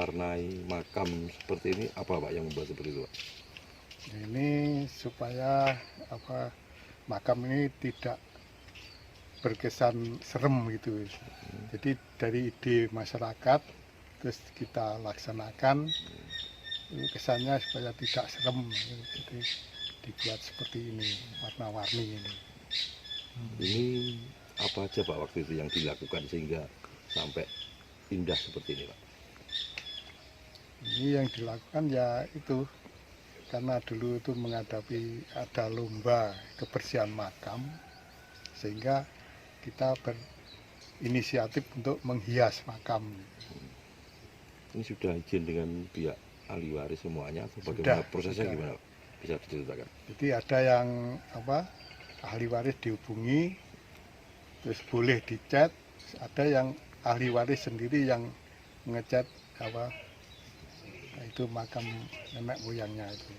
mewarnai makam seperti ini apa Pak yang membuat seperti itu Pak? Ini supaya makam ini tidak berkesan serem gitu. Jadi dari ide masyarakat terus kita laksanakan, kesannya supaya tidak serem. Jadi dibuat seperti ini, warna-warni ini. Ini apa aja Pak waktu itu yang dilakukan sehingga sampai indah seperti ini Pak? Ini yang dilakukan ya itu, karena dulu itu menghadapi ada lomba kebersihan makam, sehingga kita berinisiatif untuk menghias makam. Ini sudah izin dengan pihak ahli waris semuanya atau bagaimana prosesnya sudah. gimana Pak? Bisa diceritakan? Jadi ada yang ahli waris dihubungi, terus boleh dicat, ada yang ahli waris sendiri yang ngecat itu makam nenek moyangnya itu.